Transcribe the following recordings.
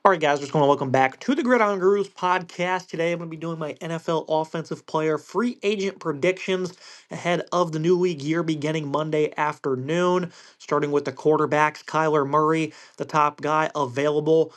All right, guys, just want to welcome back to the Gridiron Gurus podcast. Today, I'm going to be doing my NFL offensive player free agent predictions ahead of the new league year beginning Monday afternoon. Starting with the quarterbacks, Kyler Murray, the top guy available.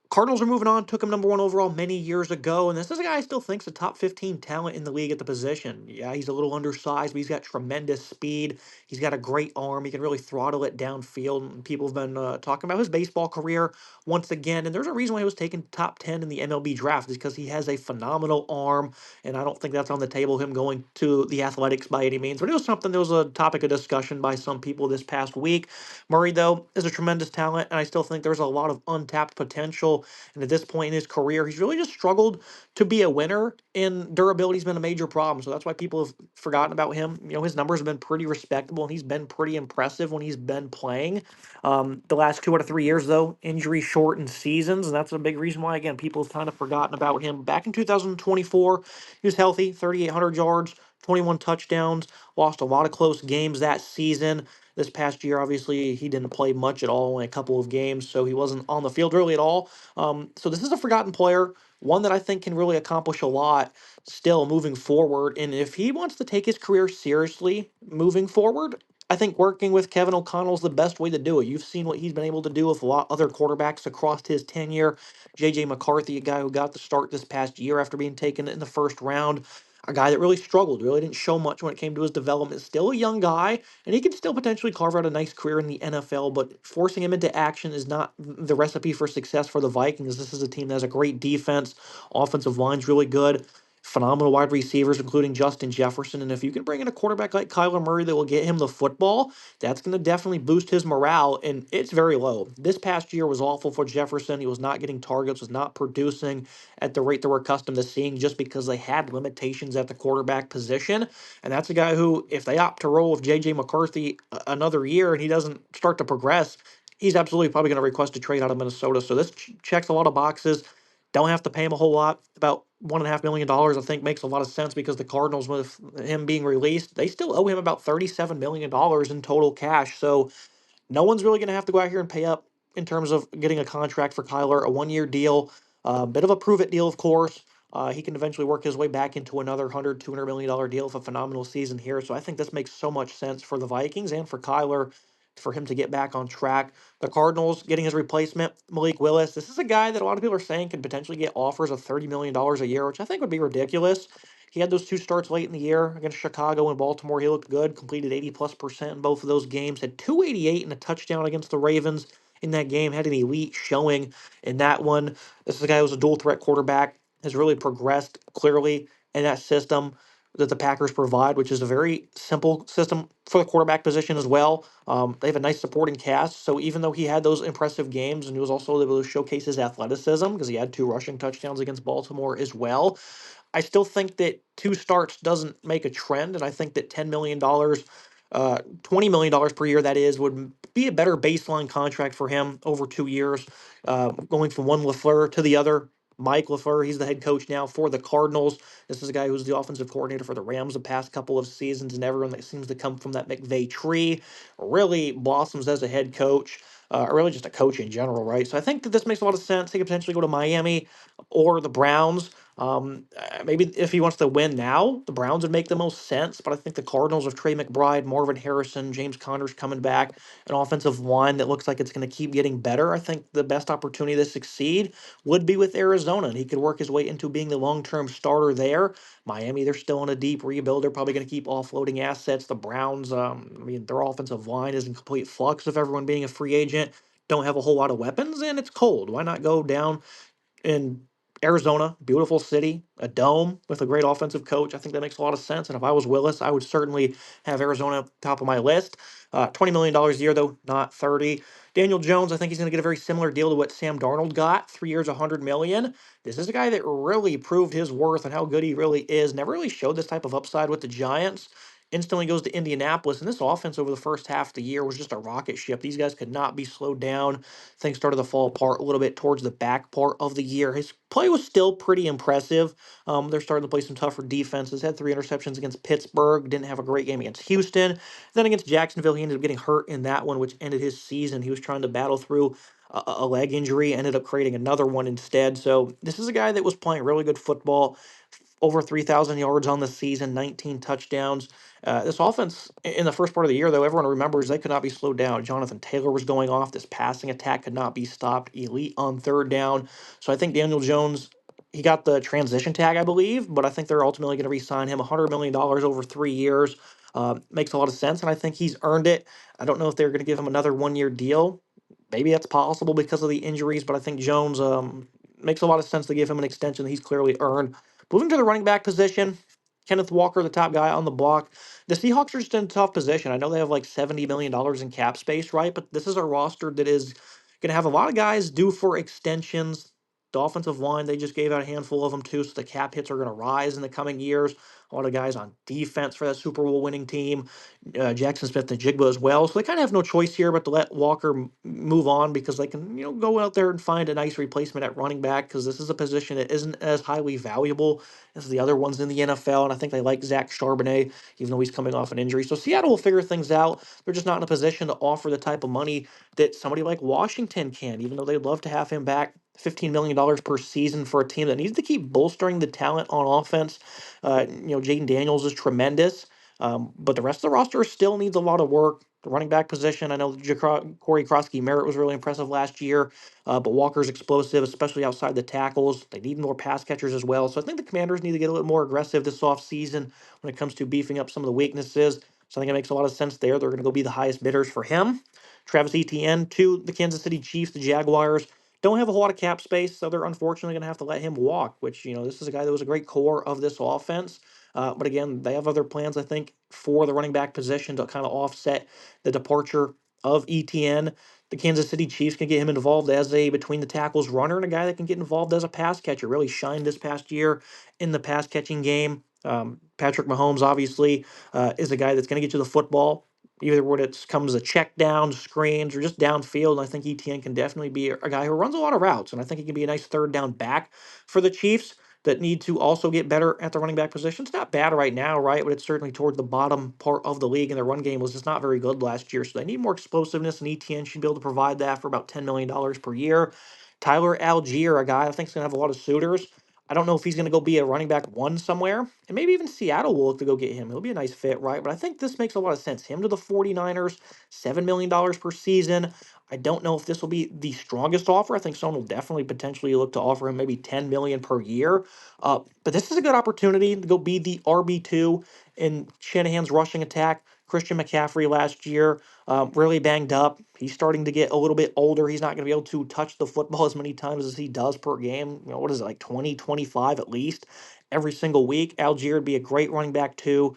Cardinals are moving on, took him number one overall many years ago, and this is a guy I still think's a top 15 talent in the league at the position. Yeah, he's a little undersized, but he's got tremendous speed. He's got a great arm. He can really throttle it downfield. And people have been talking about his baseball career once again, and there's a reason why he was taken top 10 in the MLB draft is because he has a phenomenal arm, and I don't think that's on the table, him going to the athletics by any means, but it was something that was a topic of discussion by some people this past week. Murray, though, is a tremendous talent, and I still think there's a lot of untapped potential. And at this point in his career, he's really just struggled to be a winner, and durability's been a major problem. So that's why people have forgotten about him. His numbers have been pretty respectable, and he's been pretty impressive when he's been playing. The last 2 out of 3 years, though, injury shortened seasons, and that's a big reason why, again, people have kind of forgotten about him. Back in 2024, he was healthy, 3,800 yards, 21 touchdowns, lost a lot of close games that season. This past year, obviously, he didn't play much at all in a couple of games, so he wasn't on the field really at all. So this is a forgotten player, one that I think can really accomplish a lot still moving forward. And if he wants to take his career seriously moving forward, I think working with Kevin O'Connell is the best way to do it. You've seen what he's been able to do with a lot other quarterbacks across his tenure. JJ McCarthy, a guy who got the start this past year after being taken in the first round, a guy that really struggled, really didn't show much when it came to his development. Still a young guy, and he could still potentially carve out a nice career in the NFL, but forcing him into action is not the recipe for success for the Vikings. This is a team that has a great defense, offensive line's really good, phenomenal wide receivers, including Justin Jefferson. And if you can bring in a quarterback like Kyler Murray that will get him the football, that's going to definitely boost his morale, and it's very low. This past year was awful for Jefferson. He was not getting targets, was not producing at the rate that we're accustomed to seeing just because they had limitations at the quarterback position. And that's a guy who, if they opt to roll with J.J. McCarthy another year and he doesn't start to progress, he's absolutely probably going to request a trade out of Minnesota. So this checks a lot of boxes. Don't have to pay him a whole lot. About $1.5 million, I think, makes a lot of sense because the Cardinals, with him being released, they still owe him about $37 million in total cash. So no one's really going to have to go out here and pay up in terms of getting a contract for Kyler, a 1 year deal, a bit of a prove it deal, of course. He can eventually work his way back into another $100-200 million deal with a phenomenal season here. So I think this makes so much sense for the Vikings and for Kyler for him to get back on track. The Cardinals getting his replacement, Malik Willis. This is a guy that a lot of people are saying could potentially get offers of $30 million a year, which I think would be ridiculous. He had those two starts late in the year against Chicago and Baltimore. He looked good, completed 80+% in both of those games, had 288 and a touchdown against the Ravens in that game, had an elite showing in that one. This is a guy who was a dual threat quarterback, has really progressed clearly in that system that the Packers provide, which is a very simple system for the quarterback position as well. They have a nice supporting cast. So even though he had those impressive games and he was also able to showcase his athleticism because he had two rushing touchdowns against Baltimore as well, I still think that two starts doesn't make a trend, and I think that $10 million, $20 million per year, that is, would be a better baseline contract for him over 2 years, going from one Lafleur to the other. Mike Lafleur, he's the head coach now for the Cardinals. This is a guy who's the offensive coordinator for the Rams the past couple of seasons, and everyone that seems to come from that McVay tree really blossoms as a head coach, or really just a coach in general, right? So I think that this makes a lot of sense. He could potentially go to Miami or the Browns. Maybe if he wants to win now, the Browns would make the most sense. But I think the Cardinals of Trey McBride, Marvin Harrison, James Conner's coming back, an offensive line that looks like it's going to keep getting better. I think the best opportunity to succeed would be with Arizona, and he could work his way into being the long-term starter there. Miami, they're still in a deep rebuild. They're probably going to keep offloading assets. The Browns, I mean, their offensive line is in complete flux of everyone being a free agent. Don't have a whole lot of weapons, and it's cold. Why not go down in Arizona, beautiful city, a dome with a great offensive coach? I think that makes a lot of sense. And if I was Willis, I would certainly have Arizona top of my list. $20 million a year, though, not 30. Daniel Jones, I think he's going to get a very similar deal to what Sam Darnold got, 3 years, 100 million. This is a guy that really proved his worth and how good he really is. Never really showed this type of upside with the Giants. Instantly goes to Indianapolis, and this offense over the first half of the year was just a rocket ship. These guys could not be slowed down. Things started to fall apart a little bit towards the back part of the year. His play was still pretty impressive. They're starting to play some tougher defenses. Had three interceptions against Pittsburgh. Didn't have a great game against Houston. Then against Jacksonville, he ended up getting hurt in that one, which ended his season. He was trying to battle through a leg injury, ended up creating another one instead. So this is a guy that was playing really good football, over 3,000 yards on the season, 19 touchdowns. This offense in the first part of the year, though, everyone remembers they could not be slowed down. Jonathan Taylor was going off. This passing attack could not be stopped. Elite on third down. So I think Daniel Jones, he got the transition tag, I believe, but I think they're ultimately going to re-sign him $100 million over 3 years. Makes a lot of sense, and I think he's earned it. I don't know if they're going to give him another 1 year deal. Maybe that's possible because of the injuries, but I think Jones makes a lot of sense to give him an extension that he's clearly earned. Moving to the running back position, Kenneth Walker, the top guy on the block. The Seahawks are just in a tough position. I know they have like $70 million in cap space, right? But this is a roster that is going to have a lot of guys due for extensions. The offensive line, they just gave out a handful of them too, so the cap hits are going to rise in the coming years. A lot of guys on defense for that Super Bowl winning team, Jackson Smith and Jigba as well. So they kind of have no choice here but to let Walker move on because they can, go out there and find a nice replacement at running back because this is a position that isn't as highly valuable as the other ones in the NFL. And I think they like Zach Charbonnet, even though he's coming off an injury. So Seattle will figure things out. They're just not in a position to offer the type of money that somebody like Washington can, even though they'd love to have him back. $15 million per season for a team that needs to keep bolstering the talent on offense. Jaden Daniels is tremendous. But the rest of the roster still needs a lot of work. The running back position, I know Corey Krosky Merritt was really impressive last year, but Walker's explosive, especially outside the tackles. They need more pass catchers as well. So I think the Commanders need to get a little more aggressive this offseason when it comes to beefing up some of the weaknesses. So I think it makes a lot of sense there. They're going to go be the highest bidders for him. Travis Etienne to the Kansas City Chiefs, the Jaguars. Don't have a lot of cap space, so they're unfortunately going to have to let him walk, which, this is a guy that was a great core of this offense. But again, they have other plans, I think, for the running back position to kind of offset the departure of ETN. The Kansas City Chiefs can get him involved as a between the tackles runner and a guy that can get involved as a pass catcher. Really shined this past year in the pass catching game. Patrick Mahomes, obviously, is a guy that's going to get you the football, either when it comes to check down, screens, or just downfield. And I think ETN can definitely be a guy who runs a lot of routes. And I think he can be a nice third down back for the Chiefs that need to also get better at the running back position. It's not bad right now, right? But it's certainly towards the bottom part of the league, and their run game was just not very good last year. So they need more explosiveness, and ETN should be able to provide that for about $10 million per year. Tyler Algier, a guy I think is going to have a lot of suitors. I don't know if he's going to go be a running back one somewhere, and maybe even Seattle will look to go get him. He'll be a nice fit, right? But I think this makes a lot of sense. Him to the 49ers, $7 million per season. I don't know if this will be the strongest offer. I think someone will definitely potentially look to offer him maybe $10 million per year. But this is a good opportunity to go be the RB2 in Shanahan's rushing attack. Christian McCaffrey last year, really banged up. He's starting to get a little bit older. He's not going to be able to touch the football as many times as he does per game. What is it, like 20, 25 at least every single week? Algier would be a great running back too.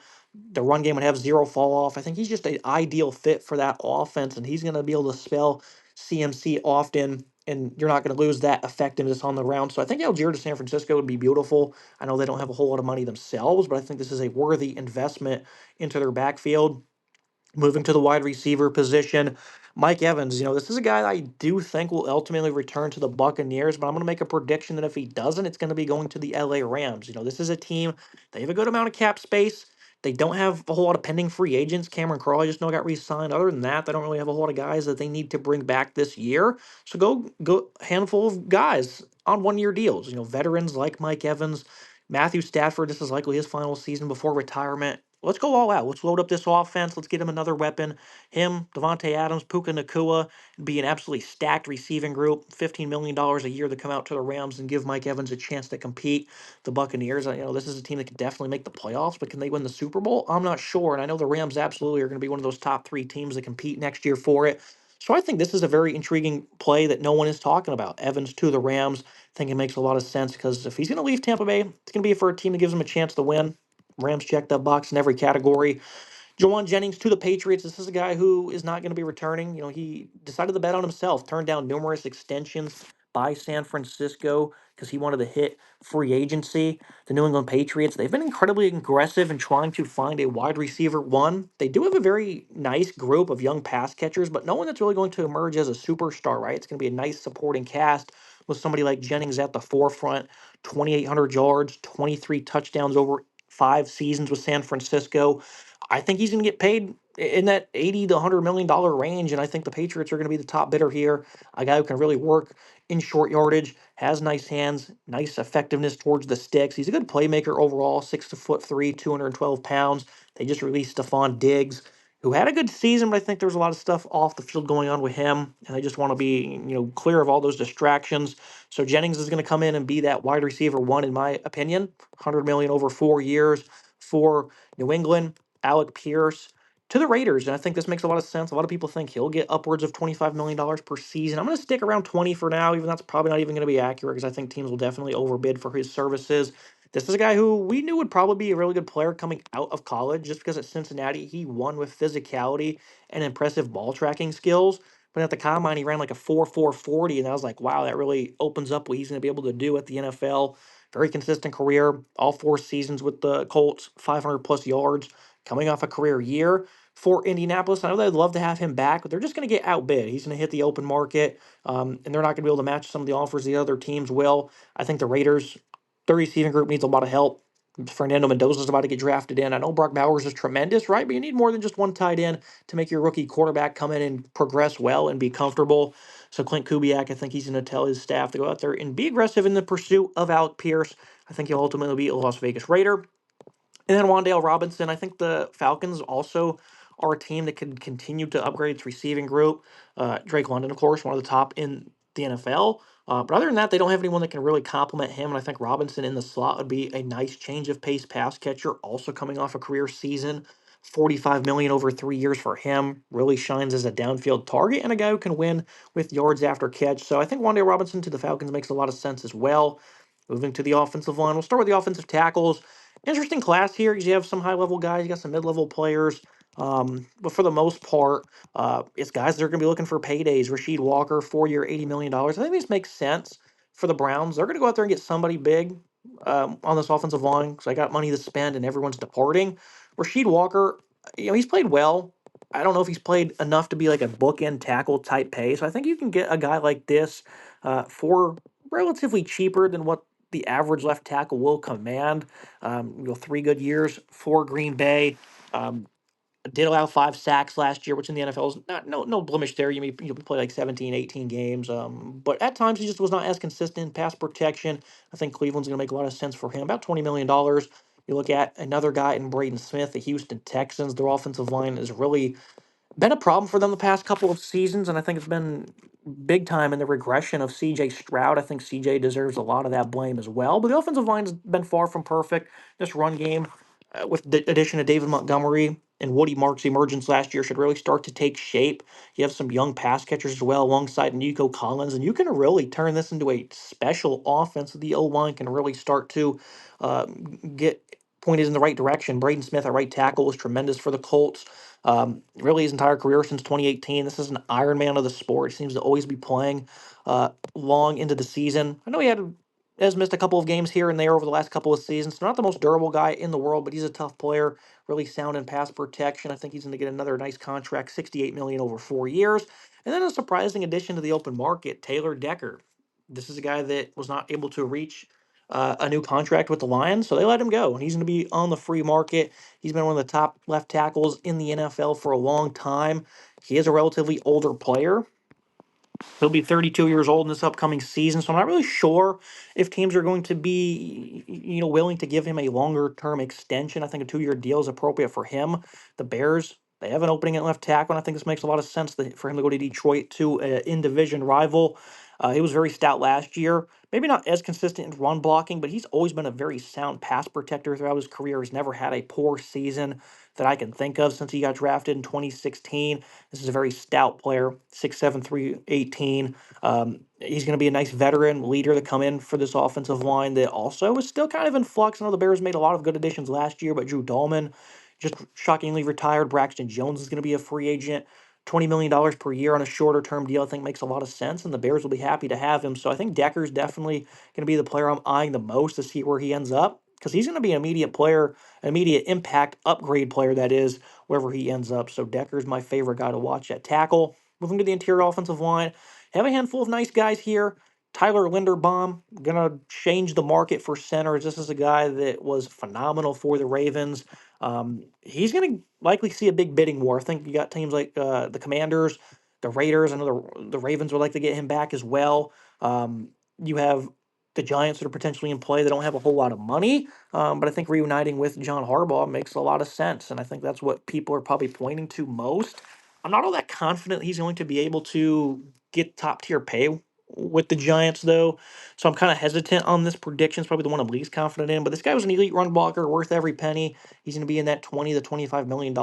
The run game would have zero fall off. I think he's just an ideal fit for that offense, and he's going to be able to spell CMC often, and you're not going to lose that effectiveness on the round. So I think Algier to San Francisco would be beautiful. I know they don't have a whole lot of money themselves, but I think this is a worthy investment into their backfield. Moving to the wide receiver position, Mike Evans, this is a guy that I do think will ultimately return to the Buccaneers, but I'm going to make a prediction that if he doesn't, it's going to be going to the LA Rams. This is a team, they have a good amount of cap space. They don't have a whole lot of pending free agents. Cameron Crawley just got re-signed. Other than that, they don't really have a whole lot of guys that they need to bring back this year. So go handful of guys on 1 year deals. Veterans like Mike Evans, Matthew Stafford. This is likely his final season before retirement. Let's go all out. Let's load up this offense. Let's get him another weapon. Him, Devontae Adams, Puka Nakua, be an absolutely stacked receiving group. $15 million a year to come out to the Rams and give Mike Evans a chance to compete. The Buccaneers, this is a team that can definitely make the playoffs, but can they win the Super Bowl? I'm not sure. And I know the Rams absolutely are going to be one of those top three teams that compete next year for it. So I think this is a very intriguing play that no one is talking about. Evans to the Rams. I think it makes a lot of sense because if he's going to leave Tampa Bay, it's going to be for a team that gives him a chance to win. Rams checked that box in every category. Jawan Jennings to the Patriots. This is a guy who is not going to be returning. He decided to bet on himself, turned down numerous extensions by San Francisco because he wanted to hit free agency. The New England Patriots, they've been incredibly aggressive in trying to find a wide receiver one. They do have a very nice group of young pass catchers, but no one that's really going to emerge as a superstar, right? It's going to be a nice supporting cast with somebody like Jennings at the forefront. 2,800 yards, 23 touchdowns over 5 seasons with San Francisco. I think he's going to get paid in that 80 to $100 million range, and I think the Patriots are going to be the top bidder here. A guy who can really work in short yardage, has nice hands, nice effectiveness towards the sticks. He's a good playmaker overall, 6'3", 212 pounds. They just released Stephon Diggs, who had a good season, but I think there's a lot of stuff off the field going on with him, and I just want to be clear of all those distractions. So Jennings is going to come in and be that wide receiver one, in my opinion. 100 million over 4 years for New England. Alec Pierce to the Raiders, and I think this makes a lot of sense. A lot of people think he'll get upwards of $25 million per season. I'm going to stick around 20 for now, even that's probably not even going to be accurate because I think teams will definitely overbid for his services. This is a guy who we knew would probably be a really good player coming out of college just because at Cincinnati he won with physicality and impressive ball tracking skills. But at the combine, he ran like a 4.40, and I was like, wow, that really opens up what he's going to be able to do at the NFL. Very consistent career, all 4 seasons with the Colts, 500 plus yards, coming off a career year for Indianapolis. I know they'd love to have him back, but they're just going to get outbid. He's going to hit the open market, and they're not going to be able to match some of the offers the other teams will. I think the Raiders, their receiving group needs a lot of help. Fernando Mendoza's about to get drafted in. I know Brock Bowers is tremendous, right? But you need more than just one tight end to make your rookie quarterback come in and progress well and be comfortable. So Clint Kubiak, I think he's going to tell his staff to go out there and be aggressive in the pursuit of Alec Pierce. I think he'll ultimately be a Las Vegas Raider. And then Wan'Dale Robinson, I think the Falcons also are a team that can continue to upgrade its receiving group. Drake London, of course, one of the top in the NFL. But other than that, they don't have anyone that can really complement him. And I think Robinson in the slot would be a nice change of pace pass catcher, also coming off a career season. 45 million over 3 years for him. Really shines as a downfield target and a guy who can win with yards after catch. So I think Wan'Dale Robinson to the Falcons makes a lot of sense as well. Moving to the offensive line, we'll start with the offensive tackles. Interesting class here because you have some high level guys, you got some mid level players. But for the most part, it's guys that are going to be looking for paydays. Rasheed Walker, 4 year, $80 million. I think this makes sense for the Browns. They're going to go out there and get somebody big on this offensive line because I got money to spend and everyone's departing. Rasheed Walker, he's played well. I don't know if he's played enough to be like a bookend tackle type pay. So I think you can get a guy like this for relatively cheaper than what the average left tackle will command. 3 good years for Green Bay. Um, did allow 5 sacks last year, which in the NFL is not no blemish there. You play like 17, 18 games. But at times he just was not as consistent in pass protection. I think Cleveland's going to make a lot of sense for him. About $20 million. You look at another guy in Braden Smith, the Houston Texans. Their offensive line is really been a problem for them the past couple of seasons, and I think it's been big time in the regression of CJ Stroud. I think CJ deserves a lot of that blame as well. But the offensive line's been far from perfect. This run game, with the addition of David Montgomery and Woody Marks' emergence last year, should really start to take shape. You have some young pass catchers as well alongside Nico Collins, and you can really turn this into a special offense. The O line can really start to uh, get pointed in the right direction. Braden Smith at right tackle was tremendous for the Colts. Really, his entire career since 2018. This is an Iron Man of the sport. He seems to always be playing long into the season. I know has missed a couple of games here and there over the last couple of seasons. Not the most durable guy in the world, but he's a tough player. Really sound in pass protection. I think he's going to get another nice contract, 68 million over 4 years. And then a surprising addition to the open market, Taylor Decker. This is a guy that was not able to reach a new contract with the Lions, so they let him go, and he's going to be on the free market. He's been one of the top left tackles in the NFL for a long time. He is a relatively older player. He'll be 32 years old in this upcoming season, so I'm not really sure if teams are going to be, willing to give him a longer term extension. I think a 2 year deal is appropriate for him. The Bears, they have an opening at left tackle, and I think this makes a lot of sense for him to go to Detroit, to an in division rival. He was very stout last year. Maybe not as consistent in run blocking, but he's always been a very sound pass protector throughout his career. He's never had a poor season that I can think of since he got drafted in 2016. This is a very stout player, 6'7", 318. He's going to be a nice veteran leader to come in for this offensive line that also is still kind of in flux. I know the Bears made a lot of good additions last year, but Drew Dahlman just shockingly retired. Braxton Jones is going to be a free agent. $20 million per year on a shorter term deal, I think makes a lot of sense, and the Bears will be happy to have him. So I think Decker's definitely going to be the player I'm eyeing the most to see where he ends up because he's going to be an immediate player, an immediate impact upgrade player, that is, wherever he ends up. So Decker's my favorite guy to watch at tackle. Moving to the interior offensive line, have a handful of nice guys here. Tyler Linderbaum, going to change the market for centers. This is a guy that was phenomenal for the Ravens. He's going to likely see a big bidding war. I think you got teams like the Commanders, the Raiders. I know the Ravens would like to get him back as well. You have the Giants that are potentially in play. They don't have a whole lot of money, but I think reuniting with John Harbaugh makes a lot of sense, and I think that's what people are probably pointing to most. I'm not all that confident he's going to be able to get top tier pay with the Giants, though. So I'm kind of hesitant on this prediction. It's probably the one I'm least confident in. But this guy was an elite run blocker, worth every penny. He's going to be in that 20 to $25 million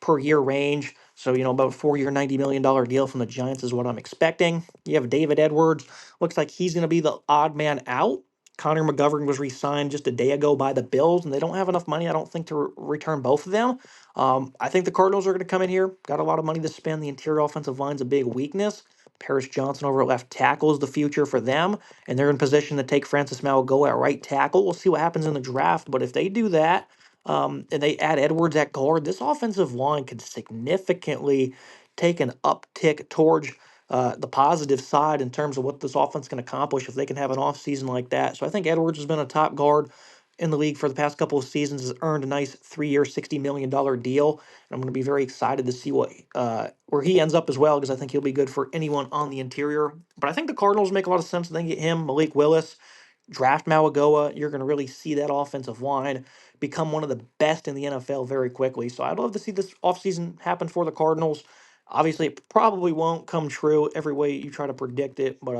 per year range. So, about a 4 year, $90 million deal from the Giants is what I'm expecting. You have David Edwards. Looks like he's going to be the odd man out. Connor McGovern was re-signed just a day ago by the Bills, and they don't have enough money, I don't think, to return both of them. I think the Cardinals are going to come in here, got a lot of money to spend. The interior offensive line's a big weakness. Paris Johnson over at left tackle is the future for them, and they're in position to take Francis Mauigoa at right tackle. We'll see what happens in the draft, but if they do that, and they add Edwards at guard, this offensive line could significantly take an uptick towards the positive side in terms of what this offense can accomplish if they can have an offseason like that. So I think Edwards has been a top guard in the league for the past couple of seasons, has earned a nice 3 year, $60 million deal. And I'm going to be very excited to see what where he ends up as well, because I think he'll be good for anyone on the interior. But I think the Cardinals make a lot of sense. They get him, Malik Willis, draft Malagoa. You're going to really see that offensive line become one of the best in the NFL very quickly. So I'd love to see this offseason happen for the Cardinals. Obviously, it probably won't come true every way you try to predict it, but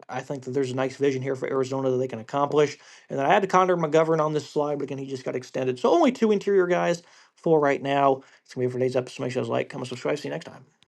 I think that there's a nice vision here for Arizona that they can accomplish. And then I had Connor McGovern on this slide, but again, he just got extended. So only two interior guys for right now. It's going to be it for today's episode. Make sure to like, comment, subscribe. See you next time.